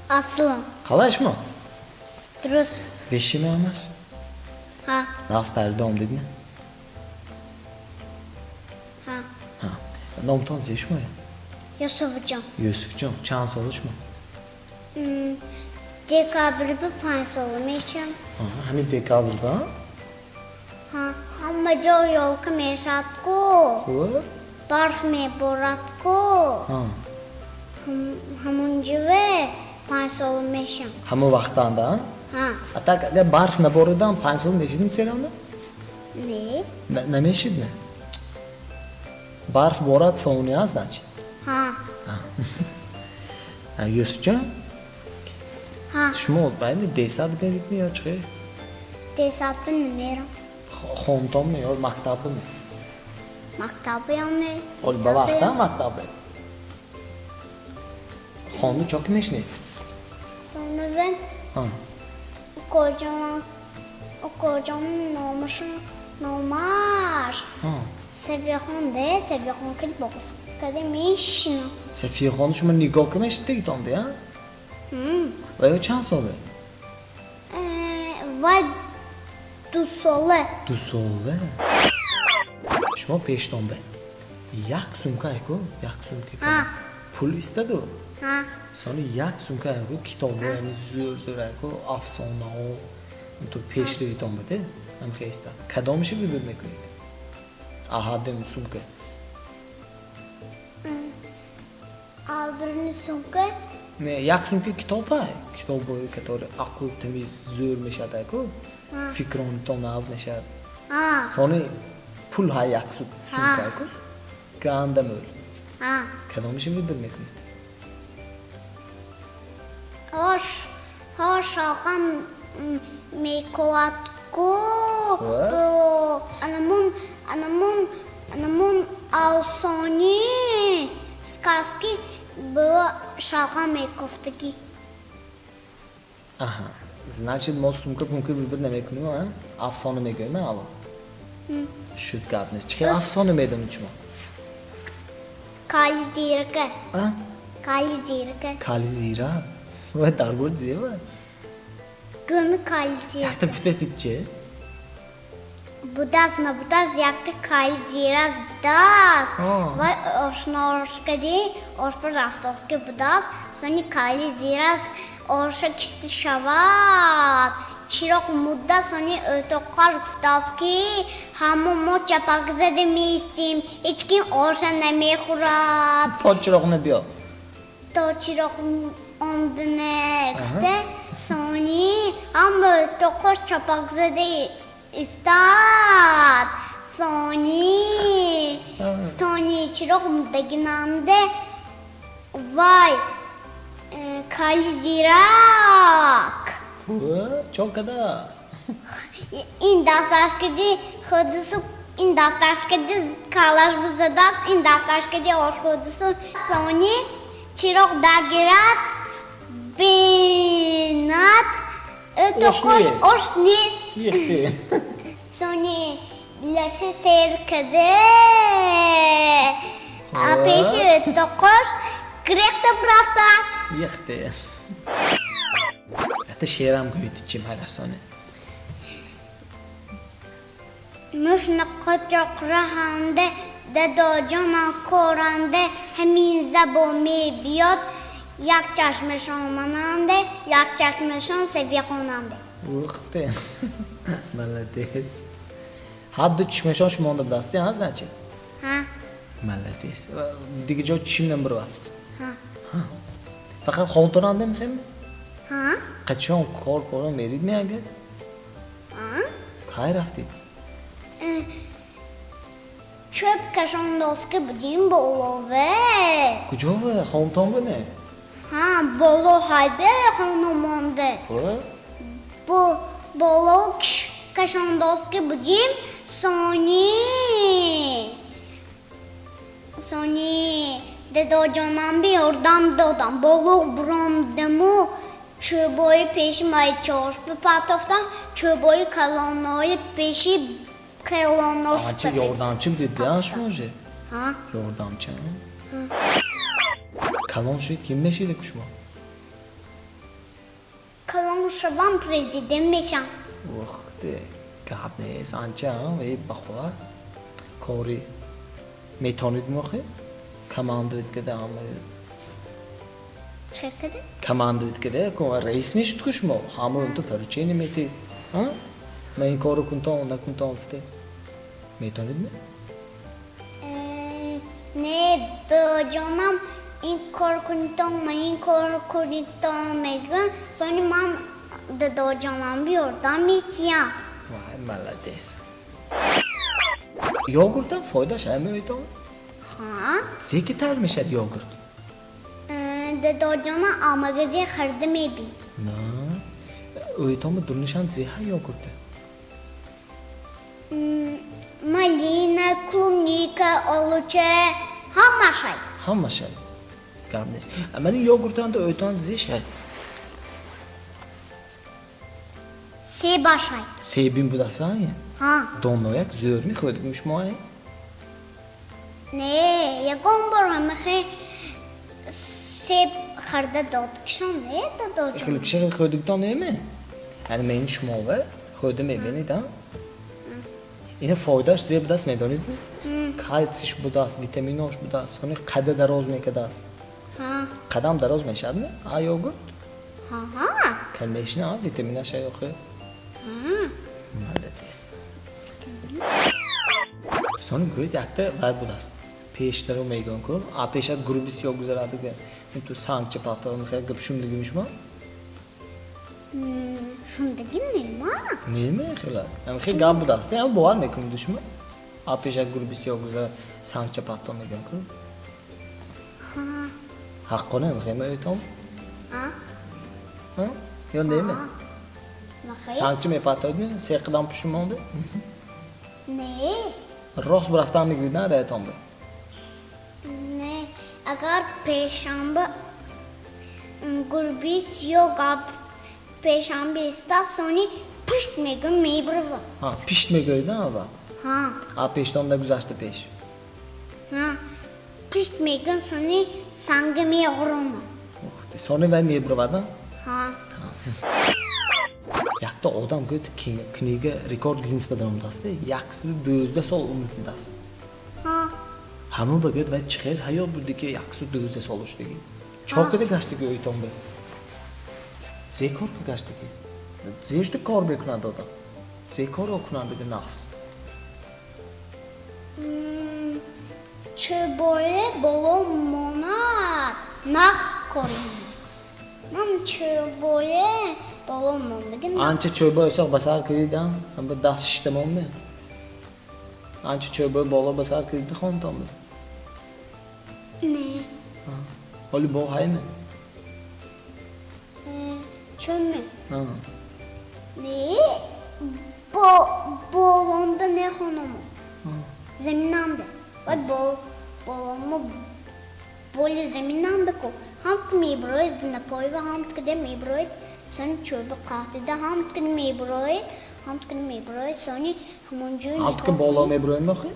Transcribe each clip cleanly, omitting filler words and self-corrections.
Aslı. Kalaş mı? Drus. Veşi mi amaş? Ha. Nasıl dom dedin? Ha. Ha. Nomton zeş mi? Yusufcan. Yusufcan. Çans oluş mu? Dekabr bir pans olmuşum. Ha. Hani dekabrda? Ha. Hamma jo yol kmeshatko. Xo'p. Barf me boratko. Ha. Hamunjive pans olmuşum. Hamma vaqtanda, ha? Ha. Atak agar barfna boridan pansol meshidim selamda? Ne? Nima eshitdi? Barf borat sovuniyaz, значит. Ha. Ha, Yusufjon, Ha. shuma o'tmaymi? Desad beribmi yo chiqay? Desabı nimerim. Xontonmi yo maktabimi? Maktabı yani. Ol vaqtda maktabda. Xonni chokmeshni. Sonra ben Ha. kocaman nomar. Ha. Seviyorum klip box. Kademişno. Safiyxon shuma nigoh qilmashdi tomda, ha? Va yo chans oldi? Vai do sole. Dusole. Shuma peshtomda. Yak sumka ayku, yak sumka. Ha. Pul istadi u. Ha. Sonra yak sumka ayku, kitob yani zo'r ayku, afsona o. Tu peshli tomda. Ham xeysta. Kadomishi bilmek kerak. Ahadim sumka. Aldırını sumka. Ne, yak sumka kitob ay. Kitob boyu который aql temiz zo'r meshad ayku. Fikron tomaz meshad. Ha. Sonra pul hay yak sumka ayku. Kandam öl. Ha. Kadomishi bilmek kerak. Hoş alham mekoatko. What? Anamın alsoni сказки было шалхам мейковтаки. Aha. Значит, мос sumka pumka vibir nima kunimi, ha? Afsona megoyman avval. Shu gapni. Chiqay afsona medan uchma. Kalizirka. Ha? Kalizirka. Kalizira. Va dargod zeva. Gömü kalizirka. Yakta bitetitche. Budaz yakta kalizirak budaz. Aa. Vay oşnorskadi oşpar raftoski budaz. Soni kalizirak oşa kişti şavat. Çirok mudda soni ötokar guftaski. Hamu mo çapak zede mi istim. Hiç kim oşa neme kurat. Pochroqni biyo. To çirok ondine gufte. Soni hamu ötokar çapak zede istat. Soni çirok mudaginamde. Vay. Kalizirak. Çok kadas. Indastashkadi khudusu indastashkadi kalash bizadas indastashkadi osh khudusu soni chirok dagirat binat tokosh oshnis Yexti. soni lashe serkade apeshi tokosh krekta pravtas Yexti. Hatta sheram ko'ydichim halasoni. مشنقة جقرهانده دو جانا کورانده همین زبومی بیاد یک چشمشان منانده یک چشمشان سوی خونانده Uxti. Молодец. Haddi tushmashosh shumonda bilasizda, ha, значит. ها Молодец. Digi joy tushimdan bir vaqt. ها Faqat xontonanda muhimmi? ها Qachon kor ko'ram beridmi aga? ها Qay rafti? çöp kaşondoski budin bolo ve Kujovi? Xontonmi? ha bolo hayde hanımande Xo'p. bu bolo kaşondoski budin Soni dedo canım bir oradan dodan bolo bromdemu çöboyu peşim ay çoş bir patoftan çöboyu kalanoyu peşi kalanoş. Acha yordamchim dedi, ha, shuni o'zi. Ha? Yordamchi. Kalon shu kim meshiydi kushmo? شبان پرزیدنت میشم. وقتی قبل نیست آنچه هم وی بخواه کاری میتونید موخه کماندوید که دام چه کده؟ کماندوید که ده که رئیس میشد کش ما همون تو پرچه نمیتید ها من این کارو کنتم نکنتم افته میتونید می نه به جانم این کار کنیدم من این کار کنیدم میگن سانی من دو جانم بیاردم میتیم. وای ملادیس یوگورتن فایدهش همه ایتام ها؟ زیکی تر میشد یوگورت دو جانم آمگزی خرده میبی. نه ایتام درنشان زیها یوگورته مالینه کلونیکه آلوچه همه شای. همه شد قبل نیست اما این یوگورتان da ایتام زیش هست سیب شای. سیبین budası ya. ها. Donlayak zör mi koydukmuş mu ay? نه یکم بار همه خیلی سیب خرده داد کشان نه داد جان. Kılık şey koyduktan değil mi? Yani benim şu ve koydum beni da. Yine faydaş zey budas medanid mi? Kalsiş budas, vitaminoş budas, sonra qada daroz mekadas. ها. Qadam daroz meşad mi? Ay yogurt. ها ها. Kandeşine ha vitamina şey yok. Malades. Sonra göğü dakta var budas. Peşleri megan ko. A peşat grubis yok güzel adı ki. Tu sankçı patron xey gıpşum digmiş mi? شوندگی نیما. Ne mi xela? Yani xey gam budas. Yani bu var mı kim düşmü? A peşat grubis yok güzel sankçı patron megan ko. ها. Hakkone mi xey mi tam? ها. Ha? Yon değil mi? نخیر. Sankçı mı patron mi? Seqdan püşüm oldu. نه. Rost bir hafta mı gidin re tam. نه اگر پیشنبه گربیس یا گاب پیشنبه استاسونی پشت میگم میبرو. Ha pişme gördün ama. ها. A peşten de güzeldi peş. ها. پشت میگم سونی سنگ میغرون. Sonra ben niye buradan? ها. Yakta odam göt kniga rekord Guinness bedam dastı. Yakslı dözde sol umutludas. ها. Hamı bagıt ve çıkır hayal buradaki yakslı dözde soluştu ki. Çok da kaçtı ki oyton be. Zekor ki kaçtı ki. Zeşti kor beknadı odam. Zekor okunadı ki naks. چه باره بالو موناد نقص کنیم. من چه باره بالو موندگی نقص. Anca çöbe olsak basar kıyıdan. Ama das sistem olmuyor. Anca çöbe bola basar kıyıdı kontam be. نه. Oli bo hay mı? چون Ha. نه بالونda ne konumuz? Zeminanda. Bak balonmu böyle zeminanda ko. Ham mibroid zina poy ve ham tkede mibroid. Sen çöbe kahvede ham tkede mibroid. Ham tkede mibroid. Soni hamuncuğun. Altı bola mebroy mu ki?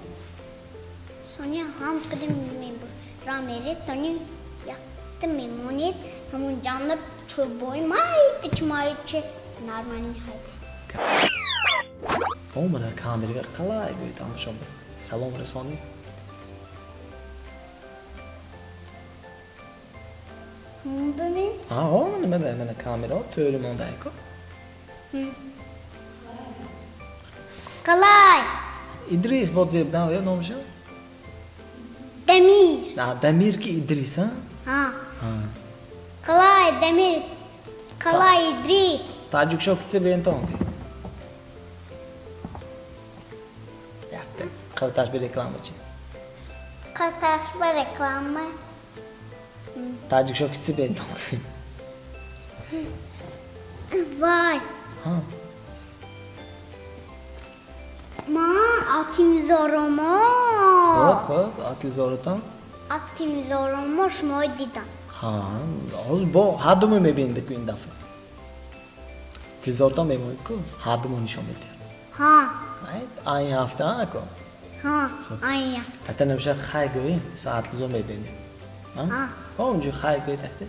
Soni ham tkede mibroid. Rameri soni yaktı mimonit. Hamun canlı çöboy mayıçı. Normal haydi. O mana kamera ver qalay go'y tomoshabin. Salom rasoning. ببین. Ha, o mana kamera to'rim ondayku. Kalay. İdris bu cebdan ya nomşa? Demir. Ha, Demir ki İdris ha? Ha. Ha. Kalay Demir. Kalay İdris. Tacik şokitse ben tom. Yakta. Kavtaş bir reklam için. Kataşma reklamı. Tacik şokitse ben tom. Vay. Ha. Ma atayım zorumu. Hop, atlı zorutan. Atayım zorumu şmoy didan. Ha, oz bo hadumu mebendik gün dafa. Tizortan memnun ku, hadumu nişan ediyor. Ha. Ay, aynı hafta ha ko. Ha. Ayya. Hatta nemşe xay goyim, saatli zor mebeni. Ha? Ha. Ha, oncu xay goy tahte.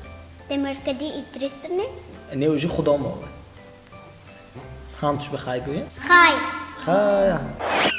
Demir kedi İdris mi? Ne ucu xudam ola. هم توش بخای گویم خای خای